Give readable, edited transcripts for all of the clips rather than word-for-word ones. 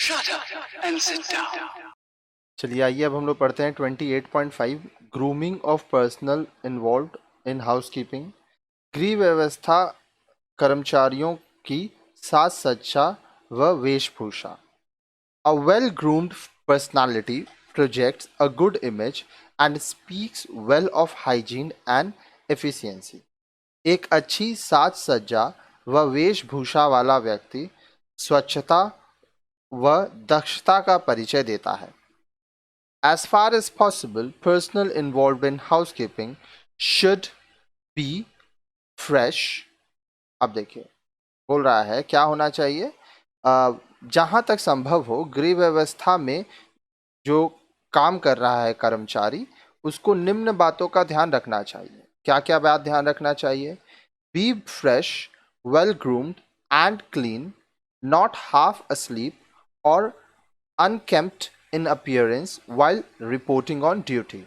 Shut up and sit down. चलिए आइए अब हम लोग पढ़ते हैं 28.5 grooming of personal involved in housekeeping. गृह व्यवस्था कर्मचारियों की साज सज्जा व वेशभूषा। A well groomed personality projects a good image and speaks well of hygiene and efficiency. एक अच्छी साज सज्जा व वेशभूषा वाला व्यक्ति स्वच्छता व दक्षता का परिचय देता है। As far as possible, personal involved in housekeeping should be fresh. अब देखिए बोल रहा है क्या होना चाहिए, जहाँ तक संभव हो गृह व्यवस्था में जो काम कर रहा है कर्मचारी उसको निम्न बातों का ध्यान रखना चाहिए। क्या क्या बात ध्यान रखना चाहिए? Be fresh, well groomed and clean, not half asleep और unkempt in appearance while reporting on duty.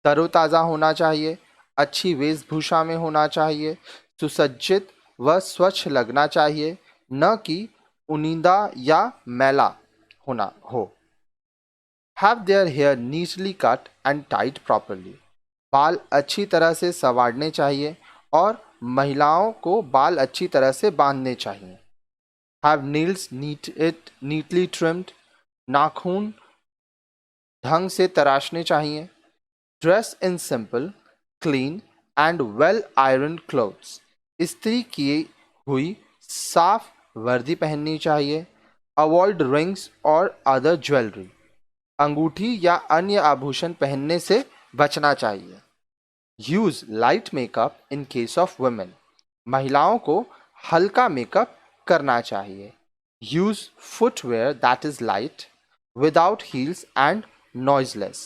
तरोताज़ा होना चाहिए, अच्छी वेशभूषा में होना चाहिए, सुसज्जित व स्वच्छ लगना चाहिए, न कि उनींदा या मैला होना हो। Have their hair neatly cut and tied properly. बाल अच्छी तरह से संवारने चाहिए और महिलाओं को बाल अच्छी तरह से बांधने चाहिए। Have nails neatly trimmed. नाखून ढंग से तराशने चाहिए। Dress in simple, clean and well iron clothes. इस्त्री की हुई साफ वर्दी पहननी चाहिए। अवॉइड रिंग्स और अदर ज्वेलरी। अंगूठी या अन्य आभूषण पहनने से बचना चाहिए। Use light makeup in case of women. महिलाओं को हल्का मेकअप करना चाहिए। Use footwear that is light without heels and noiseless.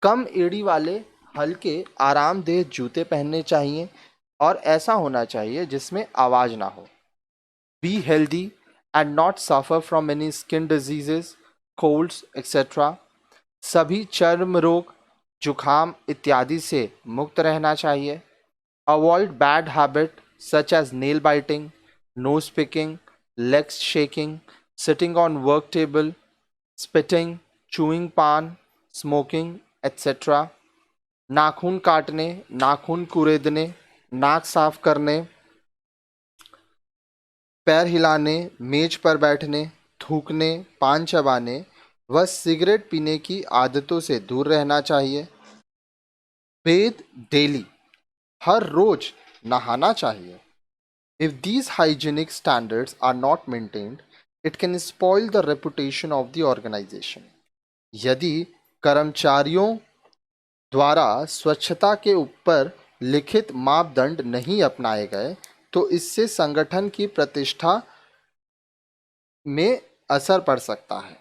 कम एड़ी वाले हल्के आरामदेह जूते पहनने चाहिए और ऐसा होना चाहिए जिसमें आवाज ना हो। Be healthy and not suffer from any skin diseases, colds etcetera. सभी चर्म रोग, जुखाम इत्यादि से मुक्त रहना चाहिए। Avoid bad habit such as nail biting, nose picking, legs shaking, sitting on work table, spitting, chewing paan, smoking etcetera. नाखून काटने, नाखून कुरेदने, नाक साफ करने, पैर हिलाने, मेज पर बैठने, थूकने, पान चबाने व सिगरेट पीने की आदतों से दूर रहना चाहिए। बेद डेली, हर रोज नहाना चाहिए। If these hygienic standards are not maintained, it can spoil the reputation of the organization. यदि कर्मचारियों द्वारा स्वच्छता के ऊपर लिखित मापदंड नहीं अपनाए गए तो इससे संगठन की प्रतिष्ठा में असर पड़ सकता है।